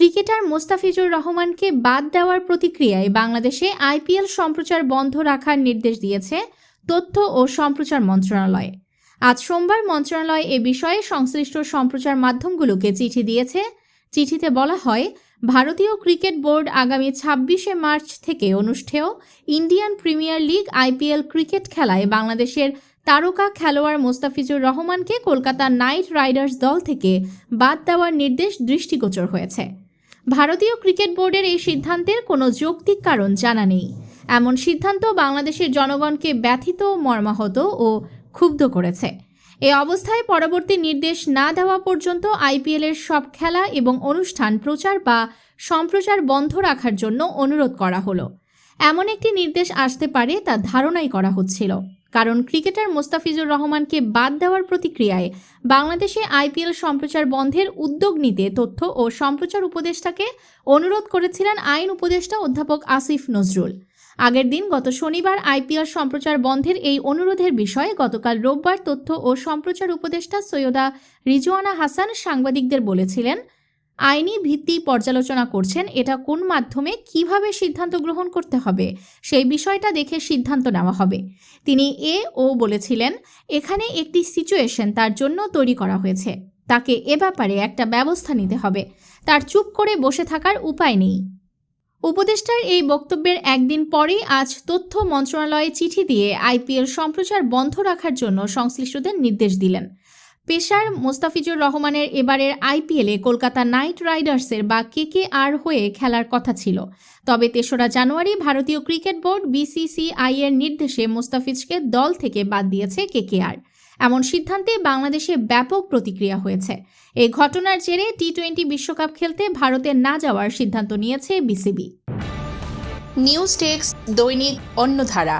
Cricketer Mostafizur রহমানকে বাদ দেওয়ার প্রতিক্রিয়ায় বাংলাদেশে আইপিএল সম্প্রচার বন্ধ রাখার নির্দেশ দিয়েছে তথ্য ও সম্প্রচার মন্ত্রণালয়। আজ সোমবার মন্ত্রণালয় এ বিষয়ে সংশ্লিষ্ট সম্প্রচার মাধ্যমগুলোকে চিঠি দিয়েছে। চিঠিতে বলা হয়, ভারতীয় ক্রিকেট বোর্ড আগামী ২৬শে মার্চ থেকে অনুষ্ঠেয় Indian premier league IPL cricket খেলায় বাংলাদেশের তারকা খেলোয়াড় মোস্তাফিজুর রহমানকে কলকাতা নাইট রাইডার্স দল থেকে বাদ দেওয়ার নির্দেশ দৃষ্টিগোচর হয়েছে। ভারতীয় ক্রিকেট বোর্ডের এই সিদ্ধান্তের কোনো যৌক্তিক কারণ জানা নেই। এমন সিদ্ধান্ত বাংলাদেশের জনগণকে ব্যথিত, মর্মাহত ও ক্ষুব্ধ করেছে। এ অবস্থায় পরবর্তী নির্দেশ না দেওয়া পর্যন্ত আইপিএলের সব খেলা এবং অনুষ্ঠান প্রচার বা সম্প্রচার বন্ধ রাখার জন্য অনুরোধ করা হলো। এমন একটি নির্দেশ আসতে পারে তা ধারণাই করা হচ্ছিল, কারণ ক্রিকেটার মোস্তাফিজুর রহমানকে বাদ দেওয়ার প্রতিক্রিয়ায় বাংলাদেশে আইপিএল সম্প্রচার বন্ধের উদ্যোগ নিতে তথ্য ও সম্প্রচার উপদেষ্টাকে অনুরোধ করেছিলেন আইন উপদেষ্টা অধ্যাপক আসিফ নজরুল। আগের দিন গত শনিবার আইপিএল সম্প্রচার বন্ধের এই অনুরোধের বিষয়ে গতকাল রোববার তথ্য ও সম্প্রচার উপদেষ্টা সৈয়দা রিজওয়ানা হাসান সাংবাদিকদের বলেছিলেন, আইনি ভিত্তি পর্যালোচনা করছেন, এটা কোন মাধ্যমে কিভাবে সিদ্ধান্ত গ্রহণ করতে হবে সেই বিষয়টা দেখে সিদ্ধান্ত নেওয়া হবে। তিনি বলেছিলেন, এখানে একটি সিচুয়েশন তার জন্য তৈরি করা হয়েছে, তাকে এ ব্যাপারে একটা ব্যবস্থা নিতে হবে, তার চুপ করে বসে থাকার উপায় নেই। উপদেষ্টার এই বক্তব্যের একদিন পরেই আজ তথ্য মন্ত্রণালয়ে চিঠি দিয়ে আইপিএল সম্প্রচার বন্ধ রাখার জন্য সংশ্লিষ্টদের নির্দেশ দিলেন। পেসার মোস্তাফিজুর রহমানের এবারের আইপিএলে কলকাতা নাইট রাইডার্সের বা কেকেআর হয়ে খেলার কথা ছিল, তবে ৩রা জানুয়ারি ভারতীয় ক্রিকেট বোর্ড বিসিসিআই এর নির্দেশে মোস্তাফিজকে দল থেকে বাদ দিয়েছে কেকেআর। এমন সিদ্ধান্তে বাংলাদেশে ব্যাপক প্রতিক্রিয়া হয়েছে। এই ঘটনার জেরে টি-20 বিশ্বকাপ খেলতে ভারতে না যাওয়ার সিদ্ধান্ত নিয়েছে বিসিবি। নিউজ ডেস্ক, দৈনিক অন্যধারা।